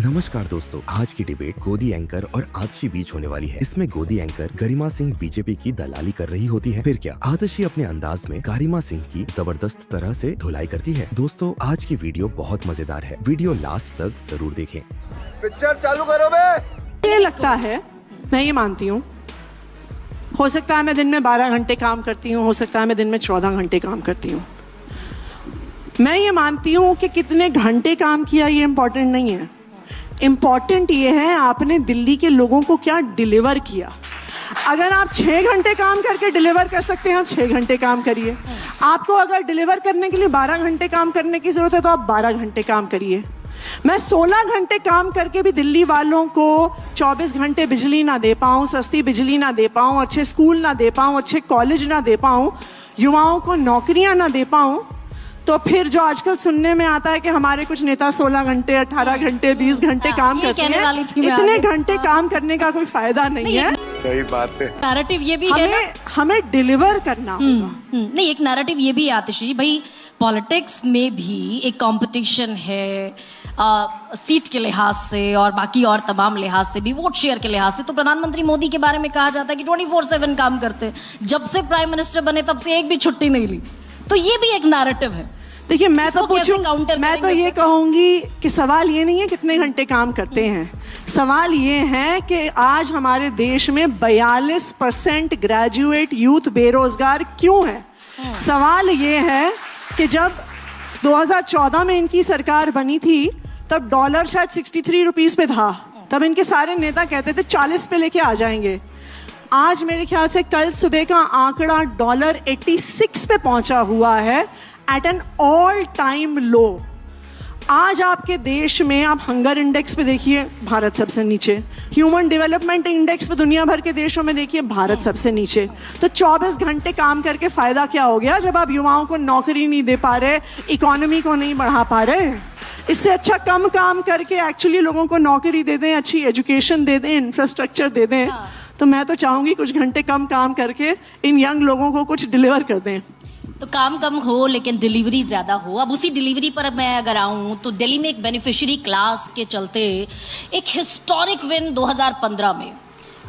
नमस्कार दोस्तों, आज की डिबेट गोदी एंकर और आतिशी बीच होने वाली है। इसमें गोदी एंकर गरिमा सिंह बीजेपी की दलाली कर रही होती है, फिर क्या आतिशी अपने अंदाज में गरिमा सिंह की जबरदस्त तरह से धुलाई करती है। दोस्तों, आज की वीडियो बहुत मजेदार है, वीडियो लास्ट तक जरूर देखें। पिक्चर चालू करो बे। ये लगता है, मैं ये मानती हूँ, हो सकता है मैं दिन में 12 घंटे काम करती हूँ, हो सकता है मैं दिन में 14 घंटे काम करती हूँ। मैं ये मानती हूँ कि कितने घंटे काम किया ये इम्पोर्टेंट नहीं है। इम्पॉर्टेंट ये है आपने दिल्ली के लोगों को क्या डिलीवर किया। अगर आप 6 घंटे काम करके डिलीवर कर सकते हैं, आप 6 घंटे काम करिए। आपको अगर डिलीवर करने के लिए 12 घंटे काम करने की ज़रूरत है तो आप 12 घंटे काम करिए। मैं 16 घंटे काम करके भी दिल्ली वालों को 24 घंटे बिजली ना दे पाऊँ, सस्ती बिजली ना दे पाऊँ, अच्छे स्कूल ना दे पाऊँ, अच्छे कॉलेज ना दे पाऊँ, युवाओं को नौकरियाँ ना दे पाऊँ, तो फिर जो आजकल सुनने में आता है कि हमारे कुछ नेता 16 घंटे 18 घंटे 20 घंटे काम करते हैं, इतने घंटे काम करने का कोई फायदा नहीं है। सही बात है। नैरेटिव ये भी है ना, हमें डिलीवर करना होगा। नहीं, एक नैरेटिव ये भी है आतिशी भाई, पॉलिटिक्स में भी एक कंपटीशन है सीट के लिहाज से और बाकी और तमाम लिहाज से भी, वोट शेयर के लिहाज से। तो प्रधानमंत्री मोदी के बारे में कहा जाता है कि 24/7 काम करते हैं, जब से प्राइम मिनिस्टर बने तब से एक भी छुट्टी नहीं ली। तो ये भी एक नैरेटिव है। देखिए, मैं तो ये कहूंगी कि सवाल ये नहीं है कितने घंटे काम करते हैं, सवाल ये है कि आज हमारे देश में 42% ग्रेजुएट यूथ बेरोजगार क्यों है। सवाल ये है कि जब 2014 में इनकी सरकार बनी थी तब डॉलर शायद 63 रुपीस पे था, तब इनके सारे नेता कहते थे 40 पे लेके आ जाएंगे। आज मेरे ख्याल से कल सुबह का आंकड़ा $86 पे पहुंचा हुआ है, एट एन ऑल टाइम लो। आज आपके देश में आप हंगर इंडेक्स पे देखिए, भारत सबसे नीचे। ह्यूमन डेवलपमेंट इंडेक्स पे दुनिया भर के देशों में देखिए, भारत सबसे नीचे। तो 24 घंटे काम करके फायदा क्या हो गया जब आप युवाओं को नौकरी नहीं दे पा रहे, इकोनॉमी को नहीं बढ़ा पा रहे। इससे अच्छा कम काम करके एक्चुअली लोगों को नौकरी दे दें, अच्छी एजुकेशन दे दें, इंफ्रास्ट्रक्चर दे दें। तो मैं तो चाहूंगी कुछ घंटे कम काम करके इन यंग लोगों को कुछ डिलीवर कर दें। तो काम कम हो लेकिन डिलीवरी ज्यादा हो। अब उसी डिलीवरी पर मैं अगर आऊं तो दिल्ली में एक बेनिफिशियरी क्लास के चलते एक हिस्टोरिक विन 2015 में,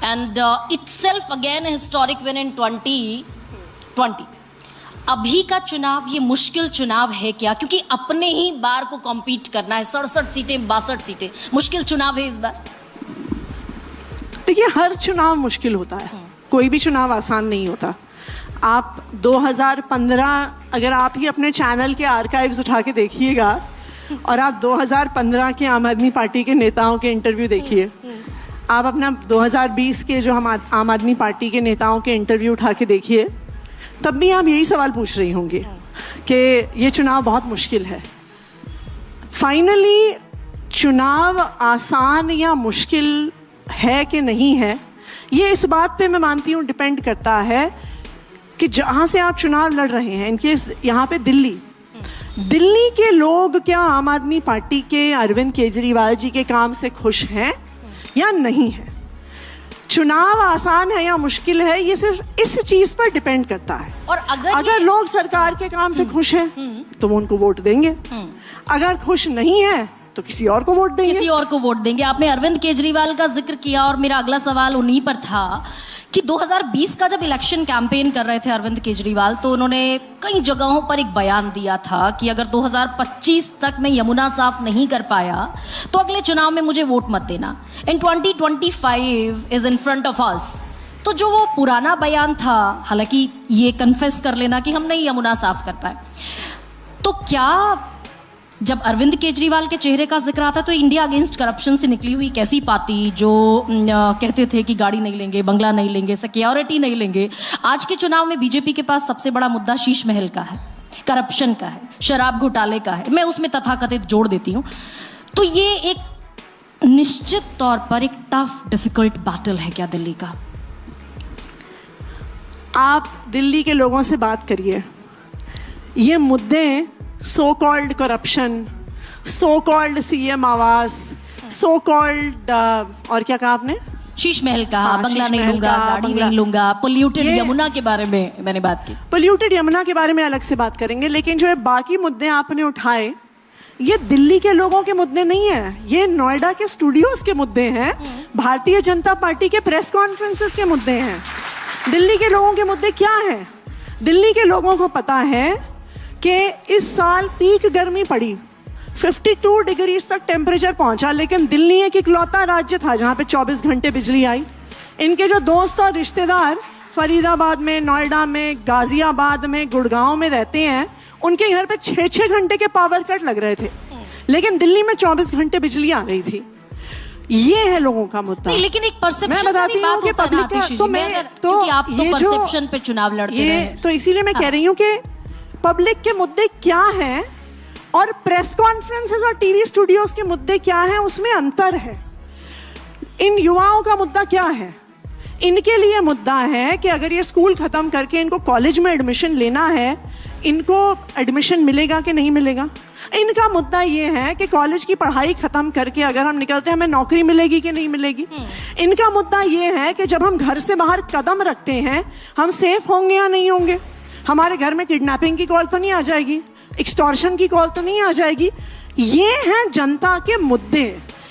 and itself again historic win in 2020। अभी का चुनाव ये मुश्किल चुनाव है क्या? क्योंकि अपने ही बार को कॉम्पीट करना है। 67 सीटें 62 सीटें, मुश्किल चुनाव है इस बार। देखिए, हर चुनाव मुश्किल होता है, कोई भी चुनाव आसान नहीं होता। आप 2015 अगर आप ही अपने चैनल के आर्काइव्स उठा के देखिएगा और आप 2015 के आम आदमी पार्टी के नेताओं के इंटरव्यू देखिए, आप अपना 2020 के जो हम आम आदमी पार्टी के नेताओं के इंटरव्यू उठा के देखिए, तब भी आप यही सवाल पूछ रही होंगे कि ये चुनाव बहुत मुश्किल है। फाइनली चुनाव आसान या मुश्किल है कि नहीं है, ये इस बात पे मैं मानती हूँ डिपेंड करता है कि जहाँ से आप चुनाव लड़ रहे हैं। इनके यहाँ पे दिल्ली के लोग क्या आम आदमी पार्टी के अरविंद केजरीवाल जी के काम से खुश हैं या नहीं है। चुनाव आसान है या मुश्किल है, ये सिर्फ इस चीज पर डिपेंड करता है। और अगर लोग सरकार के काम से खुश हैं तो वो उनको वोट देंगे, अगर खुश नहीं है तो किसी और को वोट देंगे। आपने अरविंद केजरीवाल का जिक्र किया और मेरा अगला सवाल उन्हीं पर था कि 2020 का जब इलेक्शन कैंपेन कर रहे थे अरविंद केजरीवाल, तो उन्होंने कई जगहों पर एक बयान दिया था कि अगर 2025 तक मैं यमुना साफ नहीं कर पाया तो अगले चुनाव में मुझे वोट मत देना। इन 2025 is in front of us. तो जो वो पुराना बयान था, हालांकि ये कन्फेस कर लेना कि हम नहीं यमुना साफ कर पाए, तो क्या जब अरविंद केजरीवाल के चेहरे का जिक्र आता तो इंडिया अगेंस्ट करप्शन से निकली हुई कैसी पार्टी जो कहते थे कि गाड़ी नहीं लेंगे, बंगला नहीं लेंगे, सिक्योरिटी नहीं लेंगे, आज के चुनाव में बीजेपी के पास सबसे बड़ा मुद्दा शीश महल का है, करप्शन का है, शराब घोटाले का है, मैं उसमें तथाकथित जोड़ देती हूँ। तो ये एक निश्चित तौर पर एक टफ डिफिकल्ट बैटल है क्या दिल्ली का? आप दिल्ली के लोगों से बात करिए, ये मुद्दे so called corruption, so called CM आवास, सो कॉल्ड और क्या कहा आपने, शीश महल कहा, बंगला नहीं लूंगा, गाड़ी नहीं लूंगा, पोल्यूटेड यमुना के बारे में मैंने बात की। पोल्यूटेड यमुना के बारे में अलग से बात करेंगे, लेकिन जो है बाकी मुद्दे आपने उठाए, ये दिल्ली के लोगों के मुद्दे नहीं है, ये नोएडा के स्टूडियोज के मुद्दे हैं, भारतीय जनता पार्टी के प्रेस कॉन्फ्रेंसेस के मुद्दे हैं। दिल्ली के लोगों के मुद्दे क्या हैं? दिल्ली के लोगों को पता है कि इस साल पीक गर्मी पड़ी, 52 डिग्री तक टेम्परेचर पहुंचा, लेकिन दिल्ली एक इकलौता राज्य था जहां पे 24 घंटे बिजली आई। इनके जो दोस्त और रिश्तेदार फरीदाबाद में, नोएडा में, गाजियाबाद में, गुड़गांव में रहते हैं, उनके घर पे 6-6 घंटे के पावर कट लग रहे थे, लेकिन दिल्ली में 24 घंटे बिजली आ रही थी। ये है लोगों का मुद्दा। नहीं, लेकिन एक परसेप्शन मैं बताती हूँ कि पब्लिक का तो मैं तो आप तो ये जो परसेप्शन पे चुनाव लड़ते रहे, तो इसीलिए मैं कह रही हूँ कि पब्लिक के मुद्दे क्या हैं और प्रेस कॉन्फ्रेंसेस और टीवी स्टूडियोज के मुद्दे क्या हैं, उसमें अंतर है। इन युवाओं का मुद्दा क्या है? इनके लिए मुद्दा है कि अगर ये स्कूल खत्म करके इनको कॉलेज में एडमिशन लेना है, इनको एडमिशन मिलेगा कि नहीं मिलेगा। इनका मुद्दा ये है कि कॉलेज की पढ़ाई खत्म करके अगर हम निकलते हैं हमें नौकरी मिलेगी कि नहीं मिलेगी। इनका मुद्दा ये है कि जब हम घर से बाहर कदम रखते हैं हम सेफ होंगे या नहीं होंगे, हमारे घर में किडनैपिंग की कॉल तो नहीं आ जाएगी, एक्सटॉर्शन की कॉल तो नहीं आ जाएगी। ये हैं जनता के मुद्दे,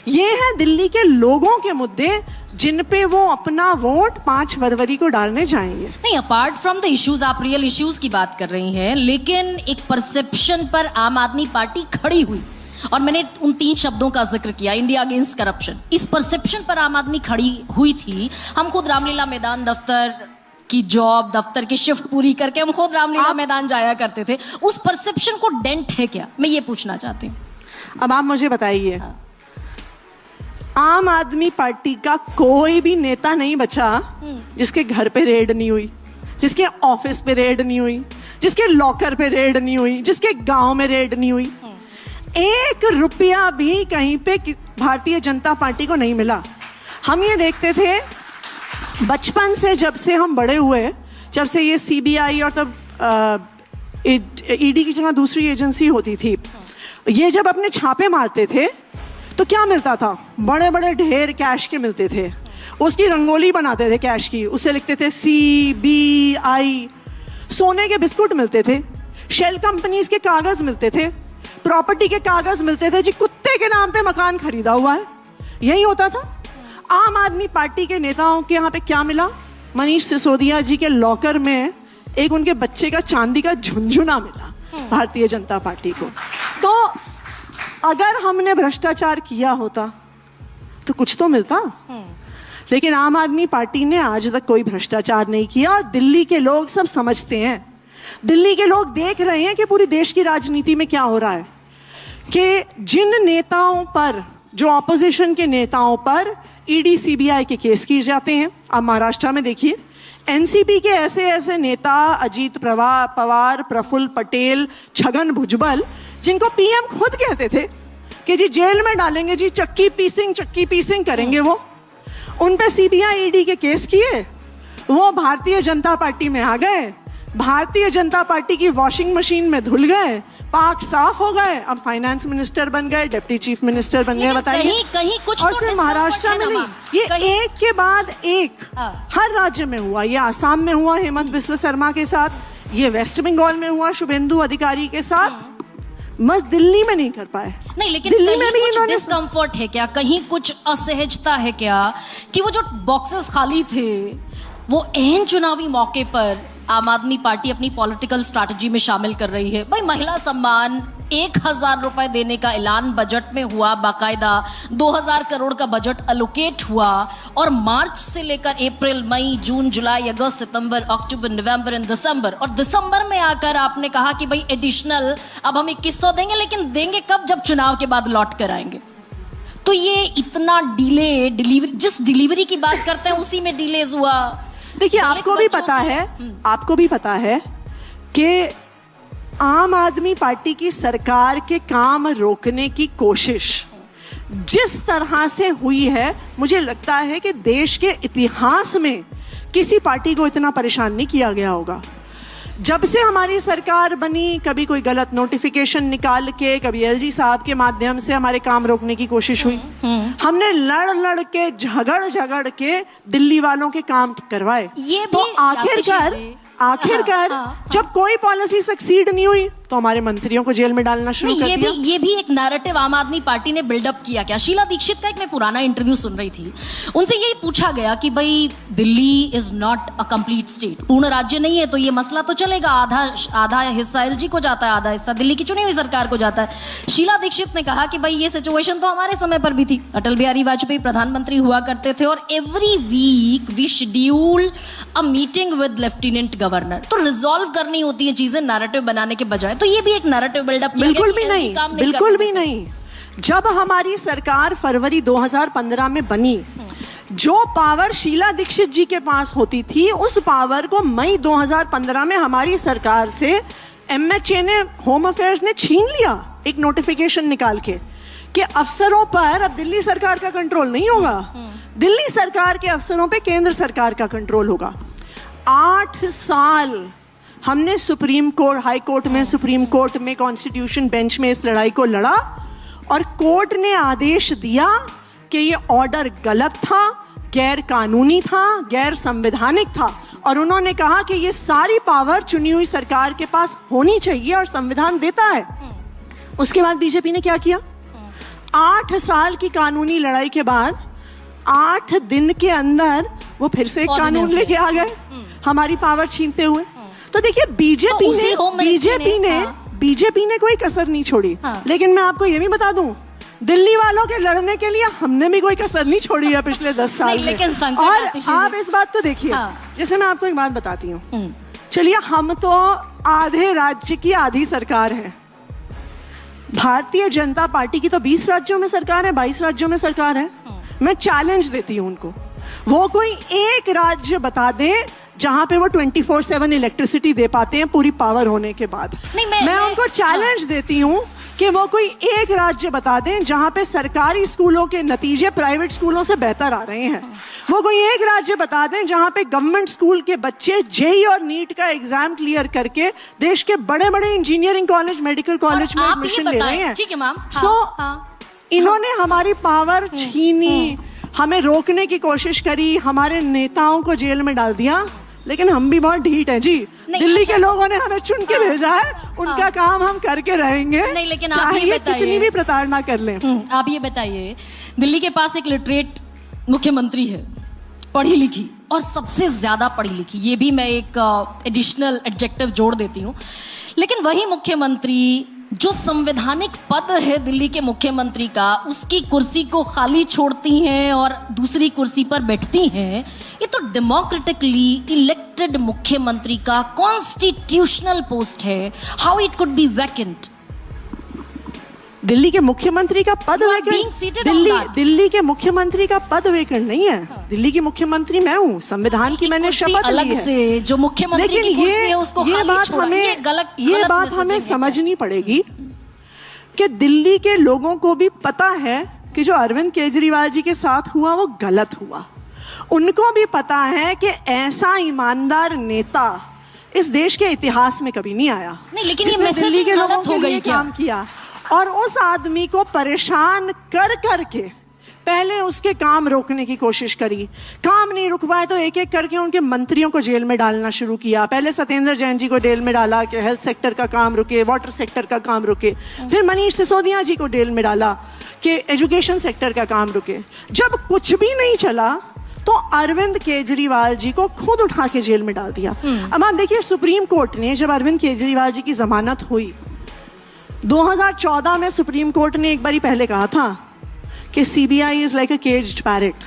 ये हैं दिल्ली के लोगों के मुद्दे जिन पे वो अपना वोट 5 फरवरी को डालने जाएंगे। नहीं, अपार्ट फ्रॉम द इश्यूज, आप रियल इश्यूज की बात कर रही हैं, लेकिन एक परसेप्शन पर आम आदमी पार्टी खड़ी हुई, और मैंने उन 3 शब्दों का जिक्र किया, इंडिया अगेंस्ट करप्शन। इस परसेप्शन पर आम आदमी खड़ी हुई थी। हम खुद रामलीला मैदान दफ्तर की जॉब, दफ्तर की शिफ्ट पूरी करके हम खुद रामलीला मैदान जाया करते थे। उस परसेप्शन को डेंट है क्या, मैं ये पूछना चाहती हूँ। अब आप मुझे बताइए, आम आदमी पार्टी का कोई भी नेता नहीं बचा जिसके घर पे रेड नहीं हुई, जिसके ऑफिस पे रेड नहीं हुई, जिसके लॉकर पे रेड नहीं हुई, जिसके गांव में रेड नहीं हुई। 1 रुपया भी कहीं पे भारतीय जनता पार्टी को नहीं मिला। हम ये देखते थे बचपन से, जब से हम बड़े हुए, जब से ये सीबीआई और तब ईडी की जगह दूसरी एजेंसी होती थी, ये जब अपने छापे मारते थे तो क्या मिलता था? बड़े बड़े ढेर कैश के मिलते थे, उसकी रंगोली बनाते थे कैश की, उसे लिखते थे CBI। सोने के बिस्कुट मिलते थे, शेल कंपनीज के कागज मिलते थे, प्रॉपर्टी के कागज मिलते थे, जी कुत्ते के नाम पे मकान खरीदा हुआ है, यही होता था। आम आदमी पार्टी के नेताओं के यहाँ पे क्या मिला? मनीष सिसोदिया जी के लॉकर में एक उनके बच्चे का चांदी का झुनझुना मिला भारतीय जनता पार्टी को। तो अगर हमने भ्रष्टाचार किया होता तो कुछ तो मिलता, लेकिन आम आदमी पार्टी ने आज तक कोई भ्रष्टाचार नहीं किया। और दिल्ली के लोग सब समझते हैं, दिल्ली के लोग देख रहे हैं कि पूरी देश की राजनीति में क्या हो रहा है, कि जिन नेताओं पर, जो ऑपोजिशन के नेताओं पर ईडी CBI के केस किए जाते हैं। अब महाराष्ट्र में देखिए, एनसीपी के ऐसे ऐसे नेता, अजीत पवार, प्रफुल्ल पटेल, छगन भुजबल, जिनको पीएम खुद कहते थे कि जी जेल में डालेंगे, जी चक्की पीसिंग करेंगे, वो उन पे CBI ईडी के केस किए, वो भारतीय जनता पार्टी में आ गए, भारतीय जनता पार्टी की वॉशिंग मशीन में धुल गए, पाक साफ हो गए, अब फाइनेंस मिनिस्टर बन गए, डिप्टी चीफ मिनिस्टर बन गए। बताइए, कहीं कुछ और तो सिर्फ महाराष्ट्र में नहीं, ये एक के बाद एक हर राज्य में हुआ। ये आसाम में हुआ हेमंत बिस्व शर्मा के साथ, ये वेस्ट बंगाल में हुआ शुभेंदु अधिकारी के साथ, बस दिल्ली में नहीं कर पाए। नहीं, लेकिन दिल्ली में भी कुछ डिस्कम्फर्ट है क्या, कहीं कुछ असहजता है क्या, कि वो जो बॉक्सेस खाली थे वो एहन चुनावी मौके पर आम आदमी पार्टी अपनी पॉलिटिकल स्ट्रैटेजी में शामिल कर रही है। भाई, महिला सम्मान 1000 रुपए देने का ऐलान बजट में हुआ, बाकायदा 2000 करोड़ का बजट एलोकेट हुआ, और मार्च से लेकर अप्रैल, मई, जून, जुलाई, अगस्त, सितंबर, अक्टूबर, नवंबर एंड दिसंबर, और दिसंबर में आकर आपने कहा कि भाई एडिशनल अब हम 2100 देंगे, लेकिन देंगे कब? जब चुनाव के बाद लौट कर आएंगे। तो ये इतना डिलीवरी, जिस डिलीवरी की बात करते हैं उसी में डिलेज हुआ। देखिए, आपको भी पता है कि आम आदमी पार्टी की सरकार के काम रोकने की कोशिश जिस तरह से हुई है, मुझे लगता है कि देश के इतिहास में किसी पार्टी को इतना परेशान नहीं किया गया होगा। जब से हमारी सरकार बनी, कभी कोई गलत नोटिफिकेशन निकाल के, कभी एलजी साहब के माध्यम से हमारे काम रोकने की कोशिश हुई। हमने लड़ के, झगड़ के दिल्ली वालों के काम करवाए। ये तो आखिरकार जब कोई पॉलिसी सक्सीड नहीं हुई तो हमारे मंत्रियों को जेल में डालना शुरू कर दिया। ये भी एक नैरेटिव आम आदमी पार्टी ने बिल्डअप किया क्या? शीला दीक्षित का एक मैं पुराना इंटरव्यू सुन रही थी, उनसे यही पूछा गया कि भाई Delhi is not a complete state, पूर्ण राज्य नहीं है, तो ये मसला तो चलेगा, आधा हिस्सा एलजी को जाता है, आधा हिस्सा दिल्ली की चुनी हुई सरकार को जाता है। शीला दीक्षित ने कहा कि भाई ये सिचुएशन तो हमारे समय पर भी थी, अटल बिहारी वाजपेयी प्रधानमंत्री हुआ करते थे और every week we schedule a meeting with lieutenant governor, तो रिजॉल्व करनी होती है चीजें नैरेटिव बनाने के बजाय। तो ये भी एक नैरेटिव बिल्डअप किया बिल्कुल गया भी नहीं, बिल्कुल भी नहीं। जब हमारी सरकार फरवरी 2015 में बनी, जो पावर शीला दीक्षित जी के पास होती थी, उस पावर को मई 2015 में हमारी सरकार से एमएचए ने, होम अफेयर्स ने छीन लिया, एक नोटिफिकेशन निकाल के कि अफसरों पर अब दिल्ली सरकार का कंट्रोल नहीं होगा, दिल्ली सरकार के अफसरों पे केंद्र सरकार का कंट्रोल होगा। 8 साल हमने सुप्रीम कोर्ट, हाई कोर्ट में, सुप्रीम कोर्ट में, कॉन्स्टिट्यूशन बेंच में इस लड़ाई को लड़ा और कोर्ट ने आदेश दिया कि ये ऑर्डर गलत था, गैर कानूनी था, गैर संवैधानिक था, और उन्होंने कहा कि ये सारी पावर चुनी हुई सरकार के पास होनी चाहिए और संविधान देता है। उसके बाद बीजेपी ने क्या किया? 8 साल की कानूनी लड़ाई के बाद 8 दिन के अंदर वो फिर से एक कानून लेके आ गए हमारी पावर छीनते हुए। तो देखिए बीजेपी ने कोई कसर नहीं छोड़ी। लेकिन मैं आपको ये भी बता दूं, दिल्ली वालों के लड़ने के लिए हमने भी कोई कसर नहीं छोड़ी है पिछले 10 साल में। और आप इस बात को देखिए, जैसे मैं आपको एक बात बताती हूँ, चलिए हम तो आधे राज्य की आधी सरकार है, भारतीय जनता पार्टी की तो 20 राज्यों में सरकार है, 22 राज्यों में सरकार है। मैं चैलेंज देती हूँ उनको, वो कोई एक राज्य बता दे जहां पे वो 24/7 इलेक्ट्रिसिटी दे पाते हैं पूरी पावर होने के बाद। मैं उनको चैलेंज देती हूँ कि वो कोई एक राज्य बता दें जहां पे सरकारी स्कूलों के नतीजे प्राइवेट स्कूलों से बेहतर आ रहे हैं। वो कोई एक राज्य बता दें जहां पे गवर्नमेंट स्कूल के बच्चे जेईई और नीट का एग्जाम क्लियर करके देश के बड़े बड़े इंजीनियरिंग कॉलेज, मेडिकल कॉलेज में एडमिशन ले रहे हैं। ठीक है मैम। इन्होंने हमारी पावर छीनी, हमें रोकने की कोशिश करी, हमारे नेताओं को जेल में डाल दिया, लेकिन हम भी बहुत ढीठ हैं जी। दिल्ली के लोगों ने हमें चुन के भेजा है, उनका काम हम करके रहेंगे, नहीं, लेकिन चाहे ये कितनी भी प्रताड़ना कर लें। आप ये बताइए, दिल्ली के पास एक लिटरेट मुख्यमंत्री है, पढ़ी लिखी, और सबसे ज्यादा पढ़ी लिखी, ये भी मैं एक एडिशनल एडजेक्टिव जोड़ देती हूँ, लेकिन वही मुख्यमंत्री जो संवैधानिक पद है दिल्ली के मुख्यमंत्री का, उसकी कुर्सी को खाली छोड़ती हैं और दूसरी कुर्सी पर बैठती हैं। ये तो डेमोक्रेटिकली इलेक्टेड मुख्यमंत्री का कॉन्स्टिट्यूशनल पोस्ट है। How it could be vacant? Delhi के मुख्यमंत्री का पद वैकेंट? दिल्ली के मुख्यमंत्री का पद वैकेंट नहीं है। दिल्ली की मुख्यमंत्री मैं हूँ, संविधान की मैंने शपथ ली है। से जो मुख्यमंत्री की कुर्सी है उसको खाली छोड़ा, ये बात हमें समझनी पड़ेगी कि दिल्ली के लोगों को भी पता है कि जो अरविंद केजरीवाल जी के साथ हुआ वो गलत हुआ। उनको भी पता है कि ऐसा ईमानदार नेता इस देश के इतिहास में कभी नहीं आया, नहीं, लेकिन ये मैसेजिंग गलत हो गई क्या? काम किया और उस आदमी को परेशान कर करके पहले उसके काम रोकने की कोशिश करी, काम नहीं रुक पाए तो एक एक करके उनके मंत्रियों को जेल में डालना शुरू किया। पहले सत्येंद्र जैन जी को जेल में डाला कि हेल्थ सेक्टर का काम रुके, वाटर सेक्टर का काम रुके, फिर मनीष सिसोदिया जी को जेल में डाला कि एजुकेशन सेक्टर का काम रुके। जब कुछ भी नहीं चला तो अरविंद केजरीवाल जी को खुद उठा के जेल में डाल दिया। अब आप देखिए, सुप्रीम कोर्ट ने जब अरविंद केजरीवाल जी की जमानत हुई 2014 में, सुप्रीम कोर्ट ने एक बारी पहले कहा था कि CBI is like a caged parrot.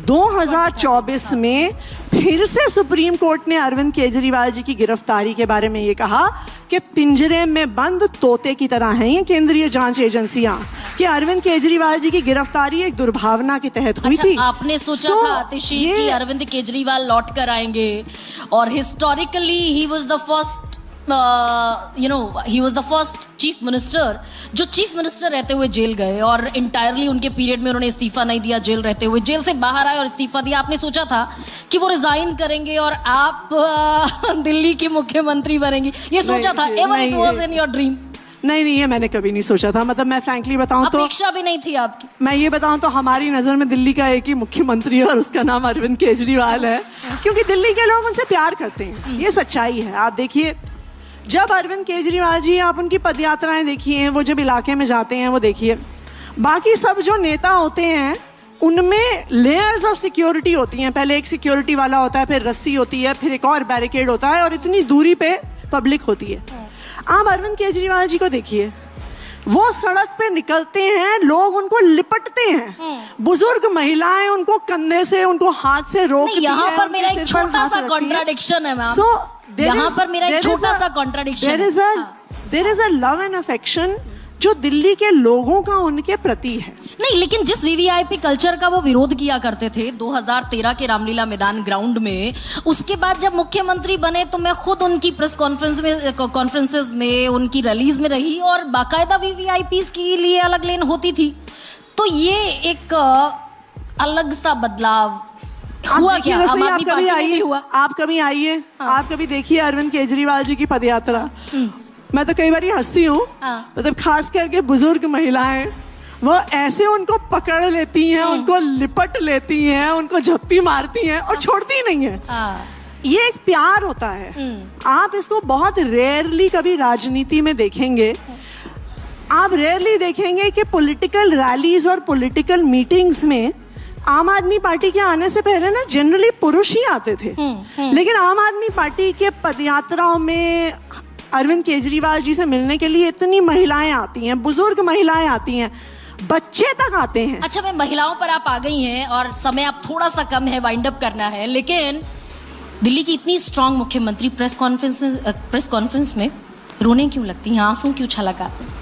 2024 में फिर से सुप्रीम कोर्ट ने अरविंद केजरीवाल जी की गिरफ्तारी के बारे में ये कहा कि पिंजरे में बंद तोते की तरह हैं ये केंद्रीय जांच एजेंसियां, कि अरविंद केजरीवाल जी की गिरफ्तारी एक दुर्भावना के तहत हुई थी। आपने सोचा था आतिशी कि अरविंद केजरीवाल लौट कर आएंगे, और historically he was the first he was the first chief minister जो चीफ मिनिस्टर रहते हुए जेल गए, और इंटायरली उनके पीरियड में उन्होंने इस्तीफा नहीं दिया, जेल रहते हुए, जेल से बाहर आए और इस्तीफा दिया। आपने सोचा था कि वो रिजाइन करेंगे और आप दिल्ली की मुख्यमंत्री बनेंगी, ये सोचा था? Ever it was in your dream? नहीं, ये मैंने कभी नहीं सोचा था। मतलब मैं फ्रैंकली बताऊं तो अपेक्षा भी नहीं थी आपकी। मैं ये बताऊं तो हमारी नजर में दिल्ली का एक ही मुख्यमंत्री है और उसका नाम अरविंद केजरीवाल है, क्योंकि दिल्ली के लोग उनसे प्यार करते हैं, ये सच्चाई है। आप देखिए, जब अरविंद केजरीवाल जी, आप उनकी पदयात्राएं देखिए, वो जब इलाके में जाते हैं वो देखिए, बाकी सब जो नेता होते हैं उनमें लेयर्स ऑफ सिक्योरिटी होती हैं। पहले एक सिक्योरिटी वाला होता है, फिर रस्सी होती है, फिर एक और बैरिकेड होता है, और इतनी दूरी पे पब्लिक होती है। आप अरविंद केजरीवाल जी को देखिए, वो सड़क पे निकलते हैं, लोग उनको लिपटते हैं, बुजुर्ग महिलाएं उनको कंधे से, उनको हाथ से रोकती हैं। यहाँ पर मेरा एक छोटा सा कॉन्ट्राडिक्शन है मैम। यहाँ पर मेरा एक छोटा सा contradiction there is a love and affection जो दिल्ली के लोगों का उनके प्रति है। नहीं, लेकिन जिस वीवीआईपी कल्चर का वो विरोध किया करते थे 2013 के रामलीला मैदान ग्राउंड में, उसके बाद जब मुख्यमंत्री बने तो मैं खुद उनकी प्रेस कॉन्फ्रेंसेस में, उनकी रैलीज में रही, और बाकायदा वीवीआईपीज के लिए अलग लेन होती थी। तो ये एक अलग सा बदलाव हुआ क्या? आम आदमी पार्टी में भी हुआ। आप कभी आइए, आप कभी देखिए अरविंद केजरीवाल जी की पदयात्रा। मैं तो कई बार हंसती हूँ, मतलब खास करके बुजुर्ग महिलाएं, वो ऐसे उनको पकड़ लेती हैं, उनको लिपट लेती हैं, उनको झप्पी मारती हैं और छोड़ती नहीं है। ये एक प्यार होता है। आप इसको बहुत रेयरली कभी राजनीति में देखेंगे। आप रेयरली देखेंगे कि पॉलिटिकल रैलीज और पॉलिटिकल मीटिंग्स में आम आदमी पार्टी के आने से पहले ना जनरली पुरुष ही आते थे, लेकिन आम आदमी पार्टी के पदयात्राओं में अरविंद केजरीवाल जी से मिलने के लिए इतनी महिलाएं आती हैं, बुजुर्ग महिलाएं आती हैं, बच्चे तक आते हैं। अच्छा, मैं महिलाओं पर आप आ गई हैं और समय आप थोड़ा सा कम है, वाइंड अप करना है, लेकिन दिल्ली की इतनी स्ट्रांग मुख्यमंत्री प्रेस कॉन्फ्रेंस में रोने क्यों लगती हैं, आंसू क्यों छलकाते हैं?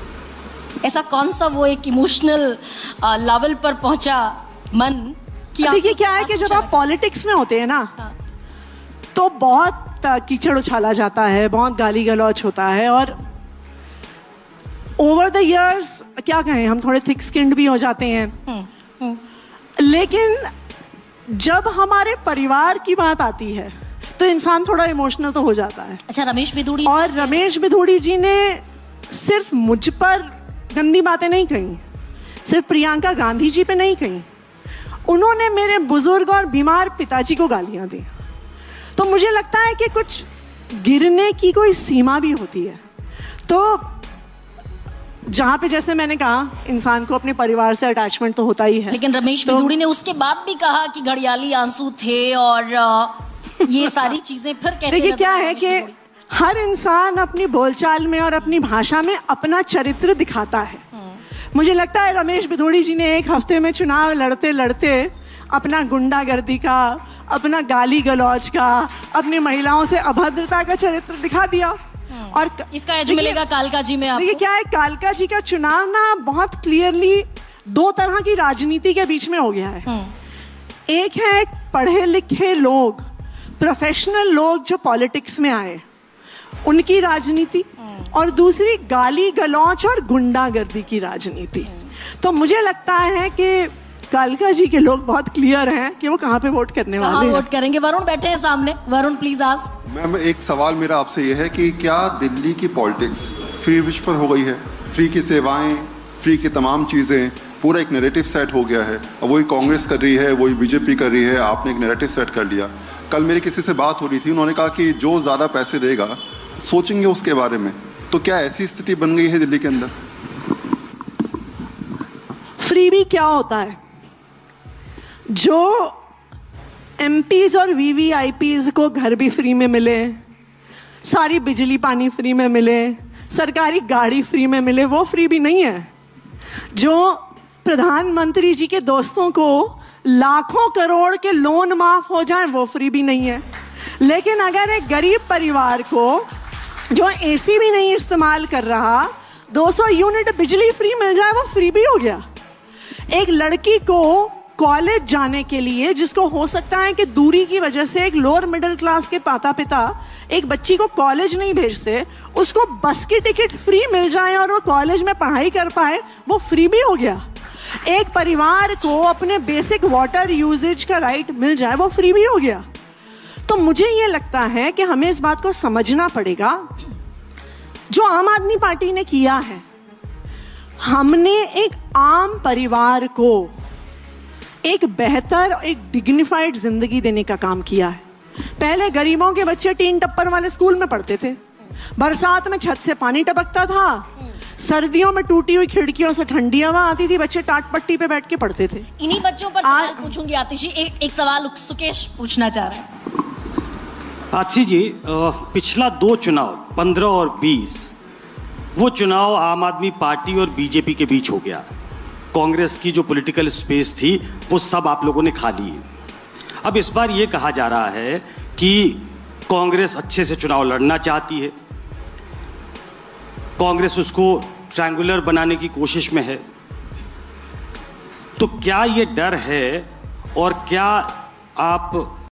ऐसा कौन सा वो एक इमोशनल लेवल पर पहुंचा मन कि देखिए क्या है कि जब आप पॉलिटिक्स में होते हैं ना, तो बहुत कीचड़ उछाला जाता है, बहुत गाली गलौच होता है, और ओवर द इयर्स क्या कहें, हम थोड़े थिक स्किन्ड भी हो जाते हैं। लेकिन जब हमारे परिवार की बात आती है तो इंसान थोड़ा इमोशनल तो हो जाता है। अच्छा, रमेश बिधूड़ी, और रमेश बिधूड़ी जी ने सिर्फ मुझ पर गंदी बातें नहीं कही, सिर्फ प्रियंका गांधी जी पे नहीं कही, उन्होंने मेरे बुजुर्ग और बीमार पिताजी को गालियां दी। तो मुझे लगता है कि कुछ गिरने की कोई सीमा भी होती है। तो जहाँ पे, जैसे मैंने कहा, इंसान को अपने परिवार से अटैचमेंट तो होता ही है। लेकिन रमेश बिधूड़ी ने उसके बाद भी कहा कि घड़ियाली आंसू थे और ये सारी चीजें फिर कहते। देखिए क्या है कि हर इंसान अपनी बोलचाल में और अपनी भाषा में अपना चरित्र दिखाता है। मुझे लगता है रमेश बिधूड़ी जी ने एक हफ्ते में चुनाव लड़ते लड़ते अपना गुंडागर्दी का, अपना गाली गलौज का, अपनी महिलाओं से अभद्रता का चरित्र दिखा दिया। और इसका एज मिलेगा कालका जी में आपको। देखिए क्या है, कालका जी का चुनाव ना बहुत क्लियरली दो तरह की राजनीति के बीच में हो गया है। एक है पढ़े लिखे लोग, प्रोफेशनल लोग जो पॉलिटिक्स में आए, उनकी राजनीति, और दूसरी गाली गलौच और गुंडागर्दी की राजनीति। तो मुझे लगता है कि कालका जी के लोग बहुत क्लियर हैं कि वो कहाँ पे वोट करने वाले हैं। वोट करेंगे। वरुण बैठे हैं सामने, वरुण प्लीज आस्क। मैम, एक सवाल मेरा आपसे ये है कि क्या दिल्ली की पॉलिटिक्स फ्री विच पर हो गई है? फ्री की सेवाएं, फ्री की तमाम चीज़ें, पूरा एक नैरेटिव सेट हो गया है। अब वही कांग्रेस कर रही है, वही बीजेपी कर रही है, आपने एक नैरेटिव सेट कर लिया। कल मेरी किसी से बात हो रही थी, उन्होंने कहा कि जो ज़्यादा पैसे देगा सोचेंगे उसके बारे में। तो क्या ऐसी स्थिति बन गई है दिल्ली के अंदर? फ्रीबी क्या होता है? जो एमपीज और वीवीआईपीज को घर भी फ्री में मिले, सारी बिजली पानी फ्री में मिले, सरकारी गाड़ी फ्री में मिले, वो फ्री भी नहीं है। जो प्रधानमंत्री जी के दोस्तों को लाखों करोड़ के लोन माफ हो जाए, वो फ्री भी नहीं है। लेकिन अगर एक गरीब परिवार को जो एसी भी नहीं इस्तेमाल कर रहा 200 यूनिट बिजली फ्री मिल जाए, वो फ्री भी हो गया। एक लड़की को कॉलेज जाने के लिए, जिसको हो सकता है कि दूरी की वजह से एक लोअर मिडिल क्लास के माता पिता एक बच्ची को कॉलेज नहीं भेजते, उसको बस की टिकट फ्री मिल जाए और वो कॉलेज में पढ़ाई कर पाए, वो फ्री भी हो गया। एक परिवार को अपने बेसिक वाटर यूजेज का राइट मिल जाए, वो फ्री भी हो गया। तो मुझे ये लगता है कि हमें इस बात को समझना पड़ेगा, जो आम आदमी पार्टी ने किया है, हमने एक आम परिवार को एक बेहतर, एक डिग्निफाइड जिंदगी देने का काम किया है। पहले गरीबों के बच्चे टीन टप्पर वाले स्कूल में पढ़ते थे, बरसात में छत से पानी टपकता था, सर्दियों में टूटी हुई खिड़कियों से ठंडी हवा आती थी, बच्चे टाट पट्टी पे बैठ के पढ़ते थे। इन्हीं बच्चों पर सवाल पूछूंगी आतिशी। एक सवाल सुकेश पूछना चाह रहे हैं। आतिशी जी, पिछला 2 चुनाव 15 और 20, वो चुनाव आम आदमी पार्टी और बीजेपी के बीच हो गया। कांग्रेस की जो पॉलिटिकल स्पेस थी वो सब आप लोगों ने खा ली। अब इस बार ये कहा जा रहा है कि कांग्रेस अच्छे से चुनाव लड़ना चाहती है, कांग्रेस उसको ट्रायंगुलर बनाने की कोशिश में है। तो क्या ये डर है और क्या आप